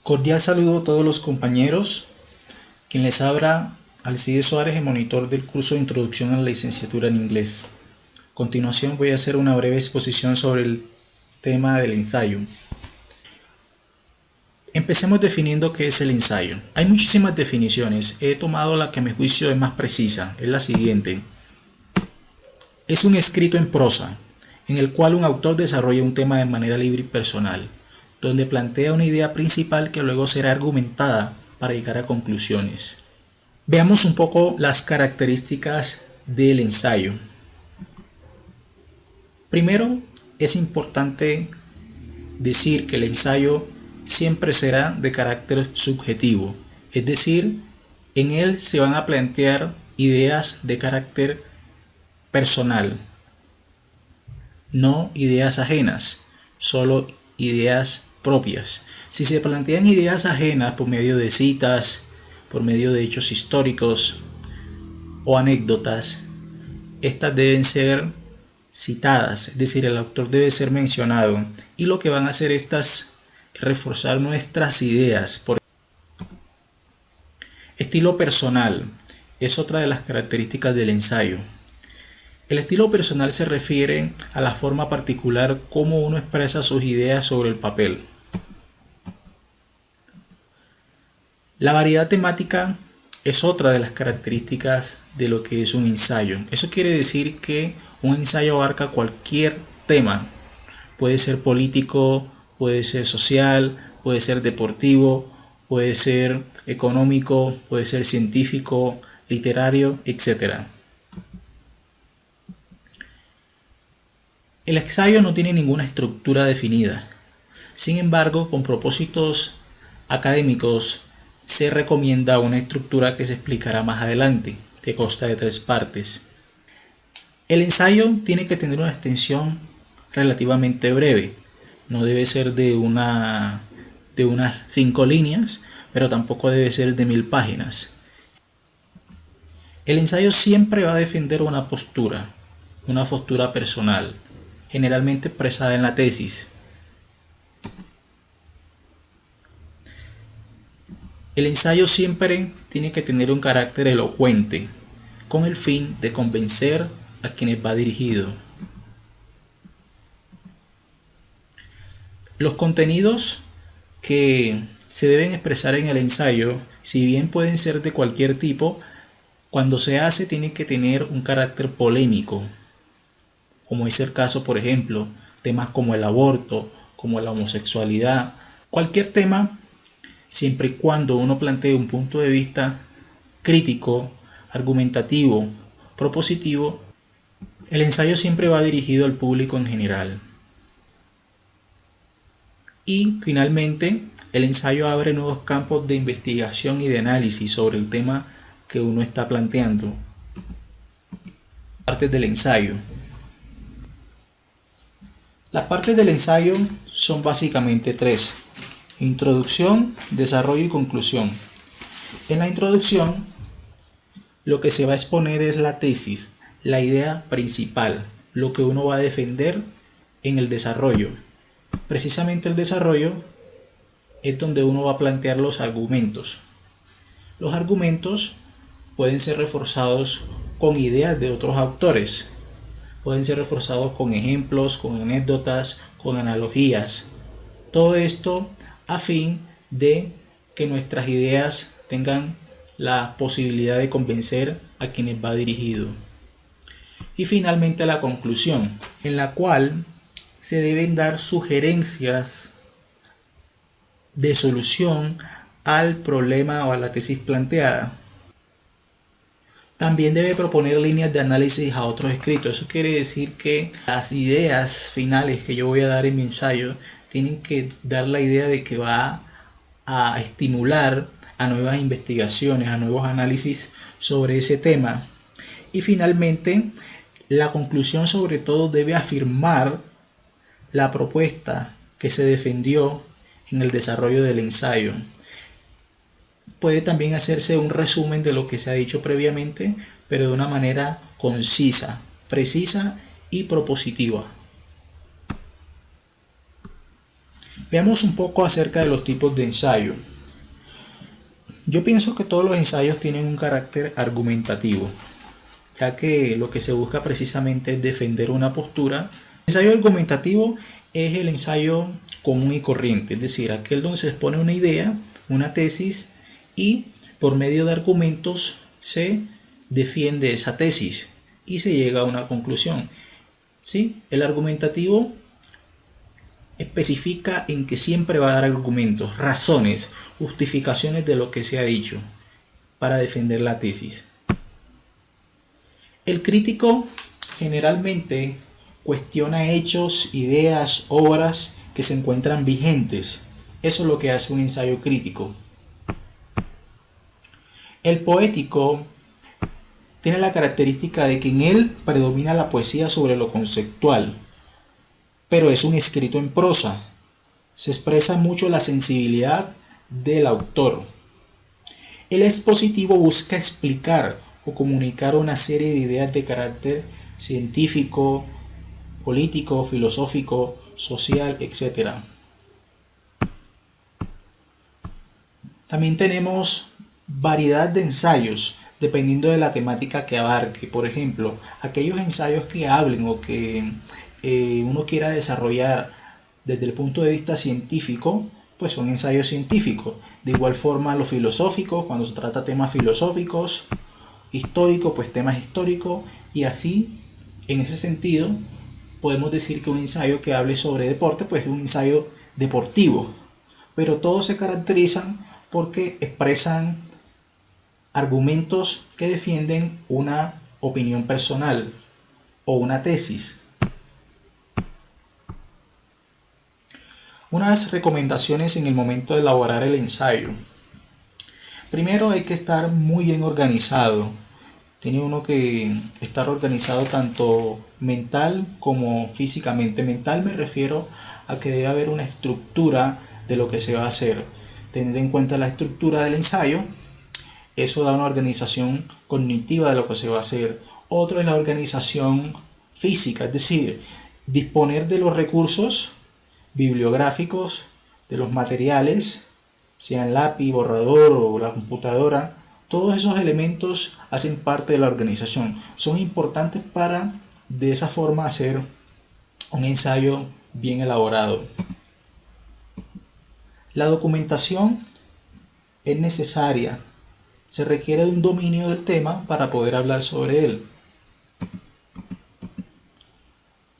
Cordial saludo a todos los compañeros. Quien les habla, Alcides Suárez, el monitor del curso de Introducción a la Licenciatura en Inglés. A continuación voy a hacer una breve exposición sobre el tema del ensayo. Empecemos definiendo qué es el ensayo. Hay muchísimas definiciones. He tomado la que a mi juicio es más precisa. Es la siguiente. Es un escrito en prosa, en el cual un autor desarrolla un tema de manera libre y personal, donde plantea una idea principal que luego será argumentada para llegar a conclusiones. Veamos un poco las características del ensayo. Primero, es importante decir que el ensayo siempre será de carácter subjetivo, es decir, en él se van a plantear ideas de carácter personal, no ideas ajenas, solo ideas propias. Si se plantean ideas ajenas por medio de citas, por medio de hechos históricos o anécdotas, estas deben ser citadas, es decir, el autor debe ser mencionado, y lo que van a hacer estas es reforzar nuestras ideas. Por estilo personal es otra de las características del ensayo. El estilo personal se refiere a la forma particular como uno expresa sus ideas sobre el papel. La variedad temática es otra de las características de lo que es un ensayo. Eso quiere decir que un ensayo abarca cualquier tema. Puede ser político, puede ser social, puede ser deportivo, puede ser económico, puede ser científico, literario, etc. El ensayo no tiene ninguna estructura definida. Sin embargo, con propósitos académicos se recomienda una estructura que se explicará más adelante, que consta de 3 partes. El ensayo tiene que tener una extensión relativamente breve. No debe ser de unas 5 líneas, pero tampoco debe ser de 1000 páginas. El ensayo siempre va a defender una postura personal, generalmente expresada en la tesis. El ensayo siempre tiene que tener un carácter elocuente, con el fin de convencer a quienes va dirigido. Los contenidos que se deben expresar en el ensayo, si bien pueden ser de cualquier tipo, cuando se hace tiene que tener un carácter polémico, como es el caso, por ejemplo, temas como el aborto, como la homosexualidad, cualquier tema, siempre y cuando uno plantee un punto de vista crítico, argumentativo, propositivo, el ensayo siempre va dirigido al público en general. Y finalmente, el ensayo abre nuevos campos de investigación y de análisis sobre el tema que uno está planteando. Partes del ensayo. Las partes del ensayo son básicamente 3: introducción, desarrollo y conclusión. En la introducción, lo que se va a exponer es la tesis, la idea principal, lo que uno va a defender en el desarrollo. Precisamente el desarrollo es donde uno va a plantear los argumentos. Los argumentos pueden ser reforzados con ideas de otros autores, pueden ser reforzados con ejemplos, con anécdotas, con analogías. Todo esto a fin de que nuestras ideas tengan la posibilidad de convencer a quienes va dirigido. Y finalmente la conclusión, en la cual se deben dar sugerencias de solución al problema o a la tesis planteada. También debe proponer líneas de análisis a otros escritos. Eso quiere decir que las ideas finales que yo voy a dar en mi ensayo tienen que dar la idea de que va a estimular a nuevas investigaciones, a nuevos análisis sobre ese tema. Y finalmente, la conclusión sobre todo debe afirmar la propuesta que se defendió en el desarrollo del ensayo. Puede también hacerse un resumen de lo que se ha dicho previamente, pero de una manera concisa, precisa y propositiva. Veamos un poco acerca de los tipos de ensayo. Yo pienso que todos los ensayos tienen un carácter argumentativo, ya que lo que se busca precisamente es defender una postura. El ensayo argumentativo es el ensayo común y corriente, es decir, aquel donde se expone una idea, una tesis, y por medio de argumentos se defiende esa tesis y se llega a una conclusión. ¿Sí? El argumentativo especifica en que siempre va a dar argumentos, razones, justificaciones de lo que se ha dicho para defender la tesis. El crítico generalmente cuestiona hechos, ideas, obras que se encuentran vigentes. Eso es lo que hace un ensayo crítico. El poético tiene la característica de que en él predomina la poesía sobre lo conceptual, pero es un escrito en prosa. Se expresa mucho la sensibilidad del autor. El expositivo busca explicar o comunicar una serie de ideas de carácter científico, político, filosófico, social, etc. También tenemos variedad de ensayos dependiendo de la temática que abarque. Por ejemplo, aquellos ensayos que hablen o que uno quiera desarrollar desde el punto de vista científico, pues son ensayos científicos. De igual forma los filosóficos, cuando se trata temas filosóficos, históricos, pues temas históricos, y así, en ese sentido, podemos decir que un ensayo que hable sobre deporte, pues es un ensayo deportivo, pero todos se caracterizan porque expresan argumentos que defienden una opinión personal o una tesis. Unas recomendaciones en el momento de elaborar el ensayo. Primero hay que estar muy bien organizado. Tiene uno que estar organizado tanto mental como físicamente. Mental me refiero a que debe haber una estructura de lo que se va a hacer. Tener en cuenta la estructura del ensayo, eso da una organización cognitiva de lo que se va a hacer. Otro es la organización física, es decir, disponer de los recursos bibliográficos, de los materiales, sean lápiz, borrador o la computadora. Todos esos elementos hacen parte de la organización. Son importantes para de esa forma hacer un ensayo bien elaborado. La documentación es necesaria. Se requiere de un dominio del tema para poder hablar sobre él.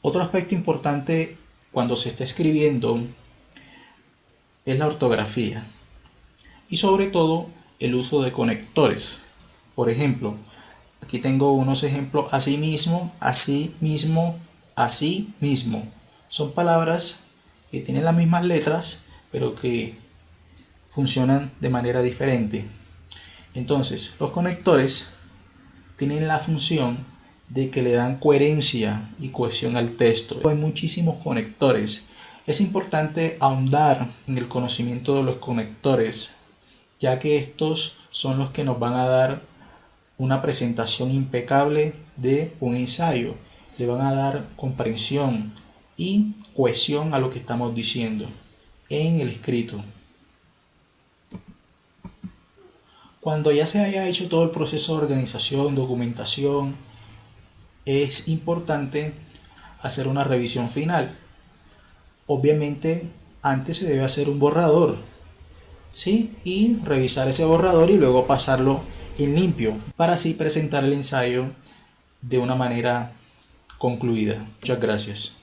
Otro aspecto importante cuando se está escribiendo es la ortografía y sobre todo el uso de conectores. Por ejemplo, aquí tengo unos ejemplos: asimismo, así mismo, así mismo. Son palabras que tienen las mismas letras pero que funcionan de manera diferente. Entonces, los conectores tienen la función de que le dan coherencia y cohesión al texto. Hay muchísimos conectores. Es importante ahondar en el conocimiento de los conectores, ya que estos son los que nos van a dar una presentación impecable de un ensayo. Le van a dar comprensión y cohesión a lo que estamos diciendo en el escrito. Cuando ya se haya hecho todo el proceso de organización, documentación, es importante hacer una revisión final. Obviamente, antes se debe hacer un borrador, ¿sí? Y revisar ese borrador y luego pasarlo en limpio para así presentar el ensayo de una manera concluida. Muchas gracias.